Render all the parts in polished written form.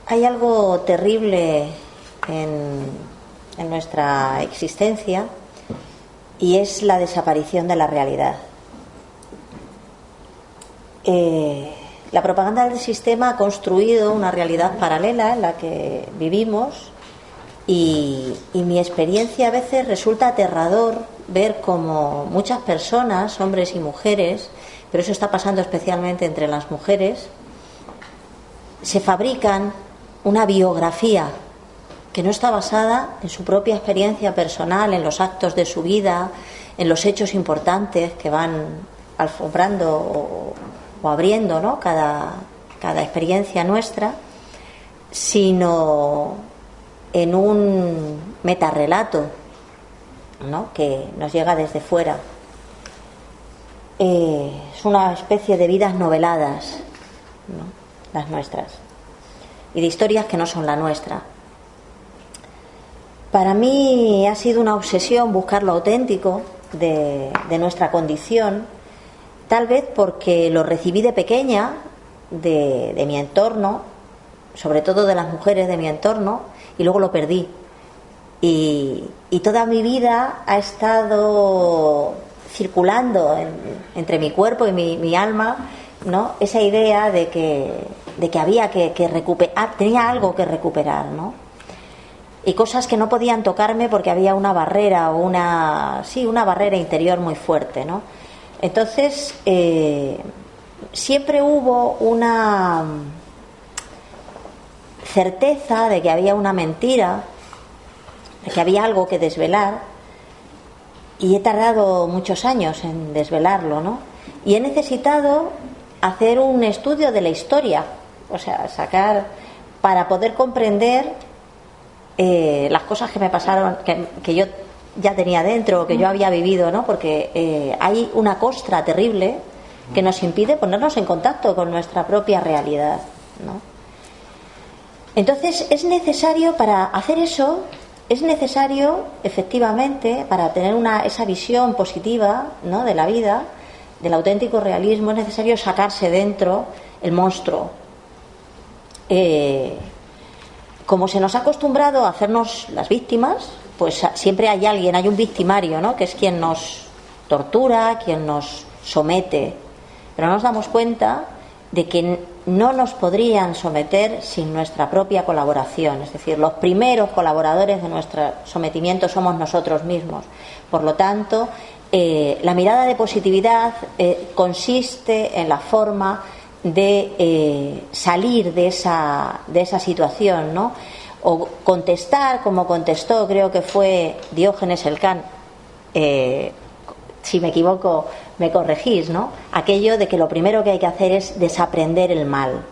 Hay algo terrible en nuestra existencia y es la desaparición de la realidad. La propaganda del sistema ha construido una realidad paralela en la que vivimos y mi experiencia a veces resulta aterrador ver cómo muchas personas, hombres y mujeres, pero eso está pasando especialmente entre las mujeres, se fabrican una biografía que no está basada en su propia experiencia personal, en los actos de su vida, en los hechos importantes que van alfombrando o abriendo, ¿no?, cada experiencia nuestra, sino en un metarrelato, ¿no?, que nos llega desde fuera. Es una especie de vidas noveladas, ¿no?, las nuestras, y de historias que no son la nuestra. Para mí ha sido una obsesión buscar lo auténtico de nuestra condición, tal vez porque lo recibí de pequeña de mi entorno, sobre todo de las mujeres de mi entorno, y luego lo perdí. Y toda mi vida ha estado circulando entre mi cuerpo y mi alma, ¿no?, esa idea de que había que recuperar, tenía algo que recuperar, ¿no? Y cosas que no podían tocarme porque había una barrera o una barrera interior muy fuerte, ¿no? Entonces siempre hubo una certeza de que había una mentira, de que había algo que desvelar, y he tardado muchos años en desvelarlo, ¿no? Y he necesitado hacer un estudio de la historia, o sea, sacar para poder comprender las cosas que me pasaron, que yo ya tenía dentro, que yo había vivido, ¿no? Porque hay una costra terrible que nos impide ponernos en contacto con nuestra propia realidad, ¿no? Entonces es necesario, para hacer eso, es necesario efectivamente, para tener esa visión positiva, ¿no?, de la vida, del auténtico realismo, es necesario sacarse dentro el monstruo. Como se nos ha acostumbrado a hacernos las víctimas, pues siempre hay alguien, hay un victimario, ¿no?, que es quien nos tortura, quien nos somete, pero no nos damos cuenta de que no nos podrían someter sin nuestra propia colaboración. Es decir, los primeros colaboradores de nuestro sometimiento somos nosotros mismos. Por lo tanto, la mirada de positividad consiste en la forma de salir de esa situación, ¿no?, o contestar como contestó, creo que fue Diógenes el Can, si me equivoco me corregís, ¿no?, aquello de que lo primero que hay que hacer es desaprender el mal,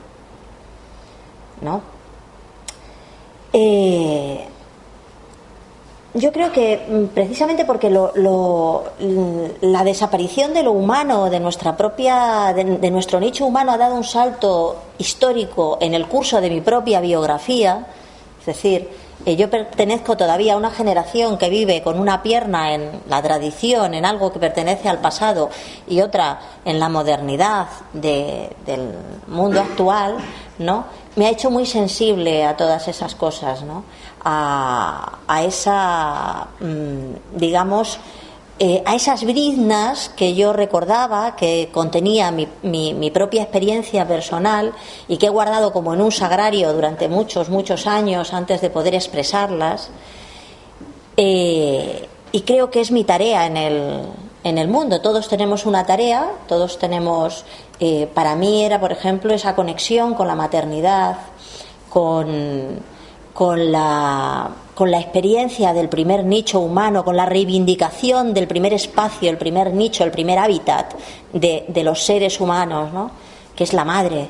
¿no? Yo creo que precisamente porque la desaparición de lo humano, de nuestro nicho humano, ha dado un salto histórico en el curso de mi propia biografía. Es decir, yo pertenezco todavía a una generación que vive con una pierna en la tradición, en algo que pertenece al pasado, y otra en la modernidad del mundo actual, ¿no? Me ha hecho muy sensible a todas esas cosas, ¿no?, a esa, digamos, a esas briznas que yo recordaba, que contenía mi propia experiencia personal y que he guardado como en un sagrario durante muchos años antes de poder expresarlas, y creo que es mi tarea en el mundo. Todos tenemos una tarea, todos tenemos, para mí era, por ejemplo, esa conexión con la maternidad, con la experiencia del primer nicho humano, con la reivindicación del primer espacio, el primer nicho, el primer hábitat de los seres humanos, ¿no?, que es la madre,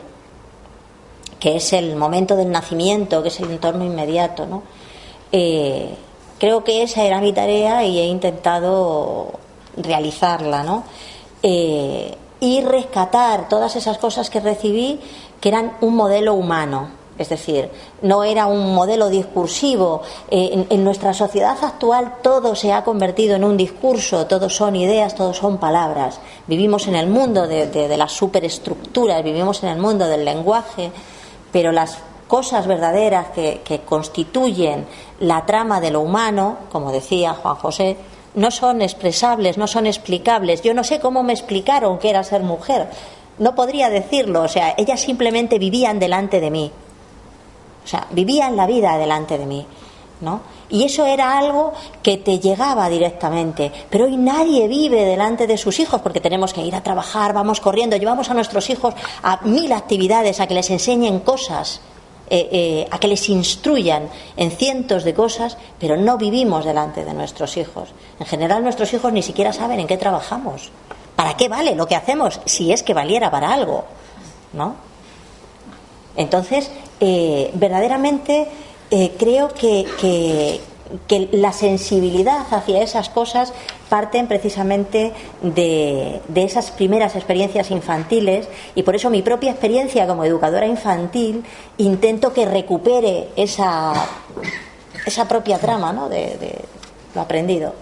que es el momento del nacimiento, que es el entorno inmediato, ¿no? Creo que esa era mi tarea y he intentado realizarla, ¿no? Y rescatar todas esas cosas que recibí, que eran un modelo humano. Es decir, no era un modelo discursivo. En nuestra sociedad actual todo se ha convertido en un discurso, todo son ideas, todo son palabras. Vivimos en el mundo de las superestructuras, vivimos en el mundo del lenguaje, pero las cosas verdaderas que constituyen la trama de lo humano, como decía Juan José, no son expresables, no son explicables. Yo no sé cómo me explicaron qué era ser mujer, no podría decirlo, o sea, ellas simplemente vivían delante de mí, o sea, vivían la vida delante de mí, ¿no? Y eso era algo que te llegaba directamente. Pero hoy nadie vive delante de sus hijos porque tenemos que ir a trabajar, vamos corriendo, llevamos a nuestros hijos a 1000 actividades, a que les enseñen cosas, a que les instruyan en cientos de cosas, pero no vivimos delante de nuestros hijos. En general nuestros hijos ni siquiera saben en qué trabajamos, para qué vale lo que hacemos, si es que valiera para algo, ¿no? Entonces, verdaderamente creo que la sensibilidad hacia esas cosas parten precisamente de esas primeras experiencias infantiles, y por eso mi propia experiencia como educadora infantil intento que recupere esa propia trama, ¿no?, de lo aprendido.